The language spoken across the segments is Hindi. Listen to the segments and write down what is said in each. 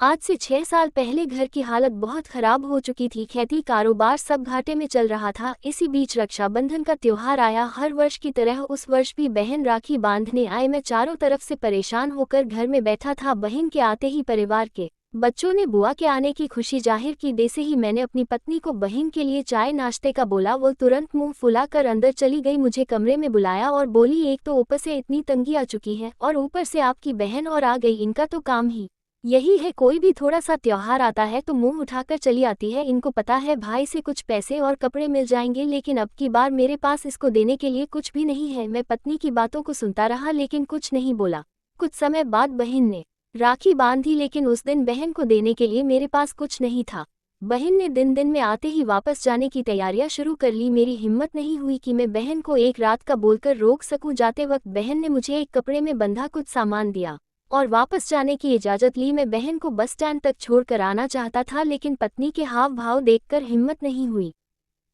आज से 6 साल पहले घर की हालत बहुत खराब हो चुकी थी। खेती कारोबार सब घाटे में चल रहा था। इसी बीच रक्षाबंधन का त्योहार आया। हर वर्ष की तरह उस वर्ष भी बहन राखी बांधने आए। मैं चारों तरफ से परेशान होकर घर में बैठा था। बहन के आते ही परिवार के बच्चों ने बुआ के आने की खुशी जाहिर की। जैसे ही मैंने अपनी पत्नी को बहन के लिए चाय नाश्ते का बोला, वो तुरंत मुंह फुलाकर अंदर चली गई। मुझे कमरे में बुलाया और बोली, एक तो ऊपर से इतनी तंगी आ चुकी है और ऊपर से आपकी बहन और आ गई। इनका तो काम ही यही है, कोई भी थोड़ा सा त्योहार आता है तो मुंह उठाकर चली आती है। इनको पता है भाई से कुछ पैसे और कपड़े मिल जाएंगे, लेकिन अब की बार मेरे पास इसको देने के लिए कुछ भी नहीं है। मैं पत्नी की बातों को सुनता रहा लेकिन कुछ नहीं बोला। कुछ समय बाद बहन ने राखी बांधी, लेकिन उस दिन बहन को देने के लिए मेरे पास कुछ नहीं था। बहन ने दिन में आते ही वापस जाने की तैयारियां शुरू कर ली। मेरी हिम्मत नहीं हुई कि मैं बहन को एक रात का बोलकर रोक सकूं। जाते वक्त बहन ने मुझे एक कपड़े में बंधा कुछ सामान दिया और वापस जाने की इजाज़त ली। मैं बहन को बस स्टैंड तक छोड़कर आना चाहता था, लेकिन पत्नी के हाव भाव देखकर हिम्मत नहीं हुई।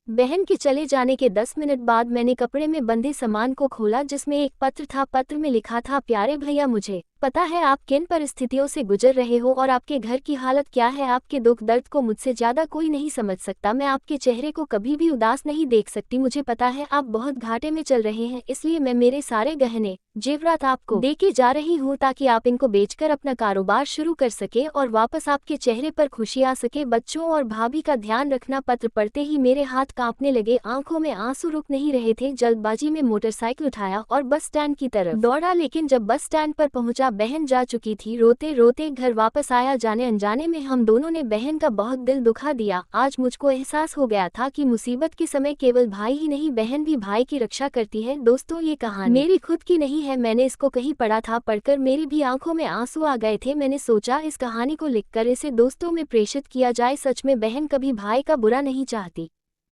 बहन के चले जाने के 10 मिनट बाद मैंने कपड़े में बंधे सामान को खोला, जिसमें एक पत्र था। पत्र में लिखा था, प्यारे भैया, मुझे पता है आप किन परिस्थितियों से गुजर रहे हो और आपके घर की हालत क्या है। आपके दुख दर्द को मुझसे ज्यादा कोई नहीं समझ सकता। मैं आपके चेहरे को कभी भी उदास नहीं देख सकती। मुझे पता है आप बहुत घाटे में चल रहे हैं, इसलिए मैं मेरे सारे गहने जेवरात आपको देके जा रही हूँ ताकि आप इनको बेचकर अपना कारोबार शुरू कर सके और वापस आपके चेहरे पर खुशी आ सके। बच्चों और भाभी का ध्यान रखना। पत्र पढ़ते ही मेरे हाथ कांपने लगे, आंखों में आंसू रुक नहीं रहे थे। जल्दबाजी में मोटरसाइकिल उठाया और बस स्टैंड की तरफ दौड़ा, लेकिन जब बस स्टैंड पर पहुंचा बहन जा चुकी थी। रोते रोते घर वापस आया। जाने अनजाने में हम दोनों ने बहन का बहुत दिल दुखा दिया। आज मुझको एहसास हो गया था कि मुसीबत के समय केवल भाई ही नहीं, बहन भी भाई की रक्षा करती है। दोस्तों, ये कहानी मेरी खुद की नहीं है, मैंने इसको कहीं पढ़ा था। पढ़कर मेरी भी आंखों में आंसू आ गए थे। मैंने सोचा इस कहानी को लिखकर इसे दोस्तों में प्रेषित किया जाए। सच में बहन कभी भाई का बुरा नहीं चाहती।